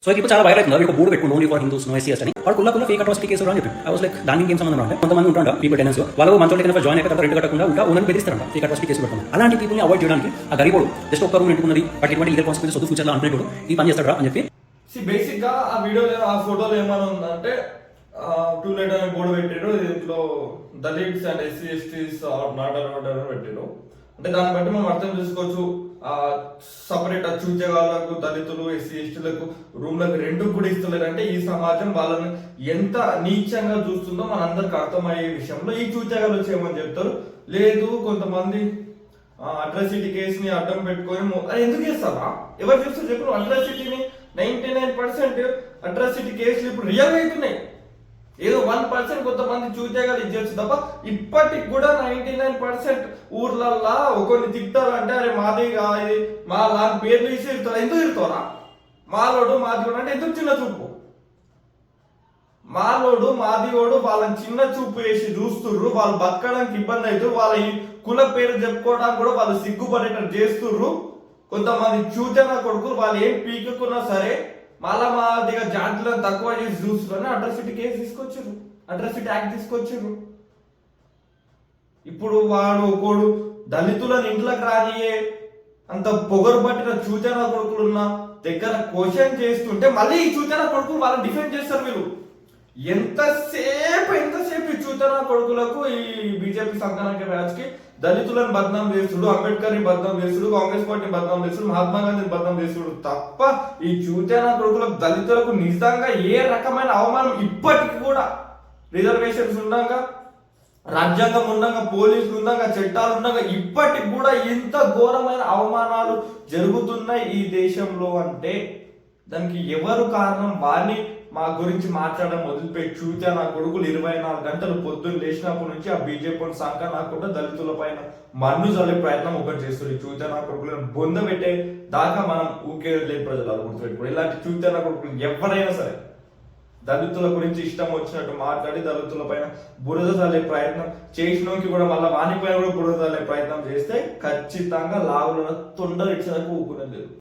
So ఇప్పుడు చాలా viral అవుతుంది ఒక బోర్డు పెట్టుకుని ఓన్లీ ఫర్ హిందూస్ నో ఎస్సీఎస్ అని వాడు కుల్ల ఫేక్ అట్రాసిటీ కేసు అని చెప్పి ఐ వాస్ లైక్ దానికి ఏం సంబంధం అంటే కొంతమంది ఉంటారు పీపుల్ టెనెన్స్ వాళ్ళు మంచి కనుక జాయిన్ అయితే రెండు కట్టకుండా ఉంటా ఓనర్ బెదిరిస్తారంట ఫేక్ అట్రాసిటీ కేసు పెడతాం అలాంటి పీపుల్ని అవాయిడ్ చేయడానికి ఆ గరీబోడు జస్ట్ ఒక్క రూమ్ ఎంటుకున్నది బట్ ఎటువంటి లీగల్ కాన్సిక్వెన్సెస్ వద్దు ఫ్యూచర్లో అంటున్నాడు ఈ పని చేస్తాడా అని చెప్పి బేసిక్ గా ఆ వీడియోలో ఆ ఫోటోలో ఏమైనా ఉందంటే టూ లైట్ అనే బోర్డు పెట్టారు దీంట్లో Dalits and SC STs not allowed అని పెట్టారు అంటే దాన్ని బట్టి మనం అర్థం చేసుకోవచ్చు సపరేట్ చూచేవాళ్ళకు దళితులు ఎస్సీ ఎస్టీలకు రూమ్లకు రెండు కూడా ఇస్తలేరు అంటే ఈ సమాజం వాళ్ళని ఎంత నీచంగా చూస్తుందో మనందరికి అర్థమయ్యే విషయంలో ఈ చూచేగాలు వచ్చేయమని చెప్తారు. లేదు కొంతమంది అట్రాసిటీ కేసుని అడ్డం పెట్టుకొని ఎందుకు చేస్తారా ఎవరు చేస్తారు చెప్పు అట్రాసిటీని 99% అట్రాసిటీ కేసులు ఇప్పుడు రియల్ అవుతున్నాయి. ఏదో 1% కొంతమంది చూచేగాలు ఇచ్చేచ్చు తప్ప ఇప్పటికి కూడా 99% ఊర్లల్లా ఒకరిని తిట్టారంటే అరే మాది ఇది మా లాంటి పేర్లు తీసి ఇస్తారు. ఎందుకు ఇస్తారా మాలోడు మాదిగోడు అంటే ఎందుకు చిన్న చూపు మాలోడు మాదిగోడు వాళ్ళని చిన్న చూపు వేసి చూస్తుర్రు. వాళ్ళు బతకడానికి ఇబ్బంది అవుతారు. వాళ్ళ ఈ కుల పేరు చెప్పుకోవడానికి కూడా వాళ్ళు సిగ్గుపడేటట్టు చేస్తుర్రు. కొంతమంది చూచన కొడుకులు వాళ్ళు ఏం పీకున్నా సరే మళ్ళా మా దగ్గర జాతులను తక్కువ చేసి చూసుకొని అట్రాసిటీ కేసు తీసుకొచ్చారు, అట్రాసిటీ యాక్ట్ తీసుకొచ్చారు. ఇప్పుడు వాడు ఒకడు దళితులను ఇంట్లోకి రానియే అంత పొగరు పట్టిన సూచన కొడుకులు ఉన్న దగ్గర క్వశ్చన్ చేస్తుంటే మళ్ళీ ఈ సూచన కొడుకులు వాళ్ళని డిఫెండ్ చేస్తారు. వీళ్ళు ఎంతసేపు ఈ సూచన కొడుకులకు ఈ బీజేపీ సంతానానికి బ్యాచ్ కి దళితులను బద్నాం చేస్తుడు, అంబేద్కర్ ని బద్నాం చేస్తుడు, కాంగ్రెస్ పార్టీని బద్నాం చేస్తుడు, మహాత్మా గాంధీని బద్నాం చేస్తుడు తప్ప ఈ సూచన కొడుకులకు దళితులకు నిజంగా ఏ రకమైన అవమానం ఇప్పటికి కూడా రిజర్వేషన్స్ ఉండగా రాజ్యాంగం ఉండగా పోలీసులు ఉండగా చట్టాలు ఉండగా ఇప్పటికి కూడా ఇంత ఘోరమైన అవమానాలు జరుగుతున్నాయి ఈ దేశంలో అంటే దానికి ఎవరు కారణం? వారిని మా గురించి మాట్లాడడం మొదలుపెట్టి చూస్తే నా కొడుకులు 24 గంటలు పొద్దున్న లేచినప్పటి నుంచి ఆ బీజేపీ సంఘ నాకుండా దళితుల పైన మన్ను చల్లే ప్రయత్నం ఒకటి చేస్తుంది. చూస్తే నా కొడుకులను బొంద పెట్టే దాకా మనం ఊకే లేదు ప్రజలు అది గుర్తుపెట్టుకోండి. ఇలాంటి చూస్తే నా కొడుకులు ఎవరైనా సరే దళితుల గురించి ఇష్టం వచ్చినట్టు మాట్లాడి దళితుల పైన బురద చల్లే ప్రయత్నం చేసినోకి కూడా మళ్ళీ వాని పైన కూడా బురద చల్లే ప్రయత్నం చేస్తే ఖచ్చితంగా లావుల తొండలు ఇచ్చేందుకు ఊకునే లేదు.